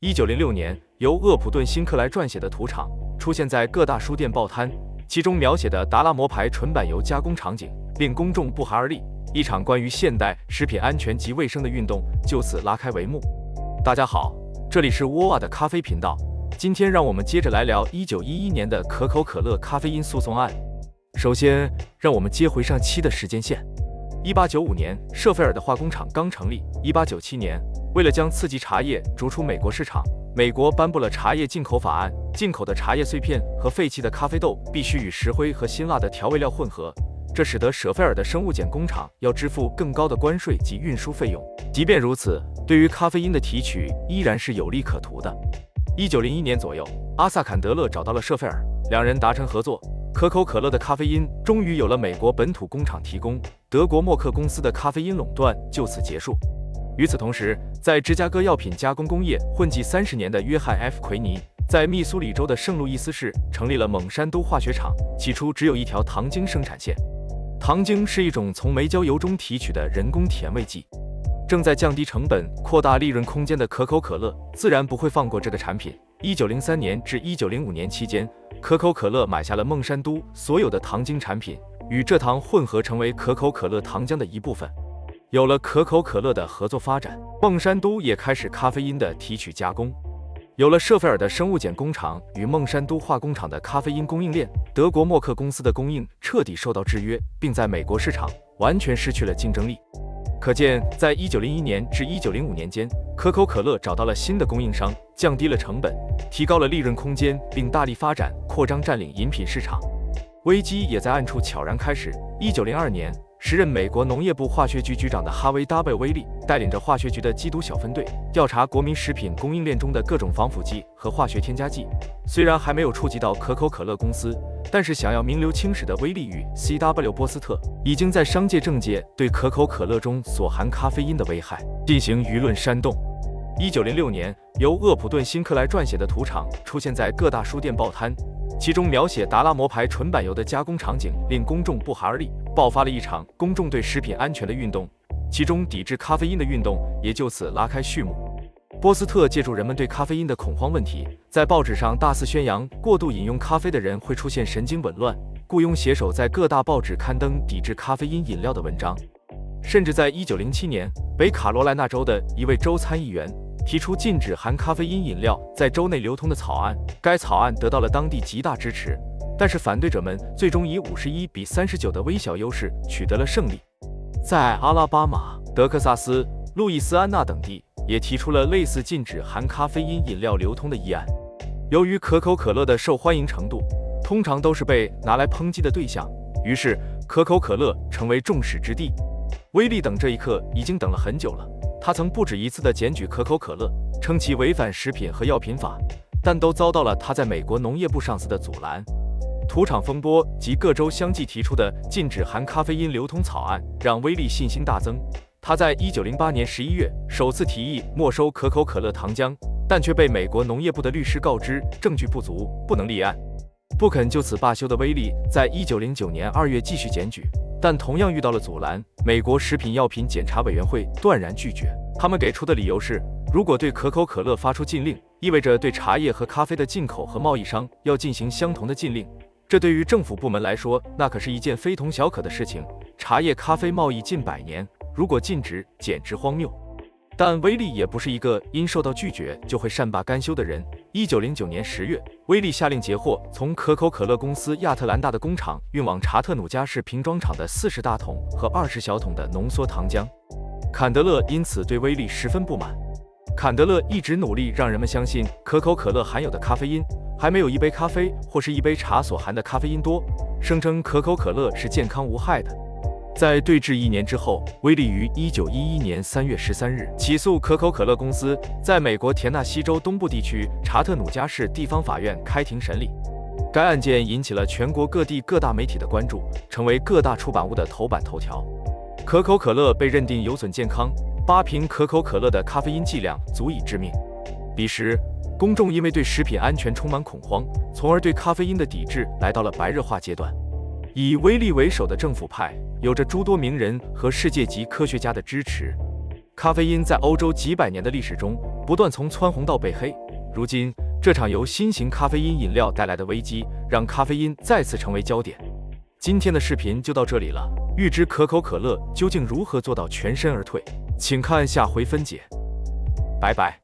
1906年，由厄普顿·辛克莱撰写的图场出现在各大书店报摊，其中描写的达拉摩牌纯柏油加工场景令公众不寒而栗，一场关于现代食品安全及卫生的运动就此拉开帷幕。大家好，这里是沃瓦的咖啡频道，今天让我们接着来聊1911年的可口可乐咖啡因诉讼案。首先，让我们接回上期的时间线。1895年，舍菲尔的化工厂刚成立。1897年，为了将刺激茶叶逐出美国市场，美国颁布了茶叶进口法案，进口的茶叶碎片和废弃的咖啡豆必须与石灰和辛辣的调味料混合，这使得舍菲尔的生物碱工厂要支付更高的关税及运输费用。即便如此，对于咖啡因的提取依然是有利可图的。1901年左右，阿萨坎德勒找到了舍菲尔，两人达成合作。可口可乐的咖啡因终于有了美国本土工厂提供，德国默克公司的咖啡因垄断就此结束。与此同时，在芝加哥药品加工工业混迹30年的约翰 ·F. 奎尼，在密苏里州的圣路易斯市成立了蒙山都化学厂。起初只有一条糖精生产线。糖精是一种从煤焦油中提取的人工甜味剂。正在降低成本、扩大利润空间的可口可乐自然不会放过这个产品。1903年至1905年期间，可口可乐买下了孟山都所有的糖精产品，与蔗糖混合成为可口可乐糖浆的一部分。有了可口可乐的合作发展，孟山都也开始咖啡因的提取加工。有了舍菲尔的生物碱工厂与孟山都化工厂的咖啡因供应链，德国默克公司的供应彻底受到制约，并在美国市场完全失去了竞争力。可见，在1901年至1905年间，可口可乐找到了新的供应商，降低了成本，提高了利润空间，并大力发展扩张占领饮品市场。危机也在暗处悄然开始。1902年，时任美国农业部化学局局长的哈维 ·W. 威利带领着化学局的缉毒小分队，调查国民食品供应链中的各种防腐剂和化学添加剂。虽然还没有触及到可口可乐公司，但是想要名留青史的威利与 C.W. 波斯特已经在商界政界对可口可乐中所含咖啡因的危害进行舆论煽动。1906年，由厄普顿·辛克莱撰写的图场出现在各大书店报摊，其中描写达拉摩牌纯柏油的加工场景令公众不寒而栗，爆发了一场公众对食品安全的运动，其中抵制咖啡因的运动也就此拉开序幕。波斯特借助人们对咖啡因的恐慌问题，在报纸上大肆宣扬过度饮用咖啡的人会出现神经紊乱，雇佣写手在各大报纸刊登抵制咖啡因饮料的文章。甚至在1907年，北卡罗来纳州的一位州参议员提出禁止含咖啡因饮料在州内流通的草案，该草案得到了当地极大支持，但是反对者们最终以51-39的微小优势取得了胜利。在阿拉巴马、德克萨斯、路易斯安那等地也提出了类似禁止含咖啡因饮料流通的议案。由于可口可乐的受欢迎程度通常都是被拿来抨击的对象，于是可口可乐成为众矢之的。威利等这一刻已经等了很久了，他曾不止一次地检举可口可乐，称其违反食品和药品法，但都遭到了他在美国农业部上司的阻拦。土场风波及各州相继提出的禁止含咖啡因流通草案，让威利信心大增。他在1908年11月首次提议没收可口可乐糖浆，但却被美国农业部的律师告知证据不足，不能立案。不肯就此罢休的威利在1909年2月继续检举，但同样遇到了阻拦。美国食品药品检查委员会断然拒绝，他们给出的理由是，如果对可口可乐发出禁令，意味着对茶叶和咖啡的进口和贸易商要进行相同的禁令，这对于政府部门来说，那可是一件非同小可的事情。茶叶咖啡贸易近100年，如果禁止，简直荒谬。但威利也不是一个因受到拒绝就会善罢甘休的人。1909年10月，威利下令截获从可口可乐公司亚特兰大的工厂运往查特努加市瓶装厂的40大桶和20小桶的浓缩糖浆。坎德勒因此对威利十分不满。坎德勒一直努力让人们相信可口可乐含有的咖啡因还没有一杯咖啡或是一杯茶所含的咖啡因多，声称可口可乐是健康无害的。在对峙1年之后，威利于1911年3月13日起诉可口可乐公司，在美国田纳西州东部地区查特努加市地方法院开庭审理。该案件引起了全国各地各大媒体的关注，成为各大出版物的头版头条。可口可乐被认定有损健康，8瓶可口可乐的咖啡因剂量足以致命。彼时，公众因为对食品安全充满恐慌，从而对咖啡因的抵制来到了白热化阶段。以威利为首的政府派有着诸多名人和世界级科学家的支持。咖啡因在欧洲几百年的历史中，不断从蹿红到被黑。如今，这场由新型咖啡因饮料带来的危机，让咖啡因再次成为焦点。今天的视频就到这里了，欲知可口可乐究竟如何做到全身而退，请看下回分解。拜拜。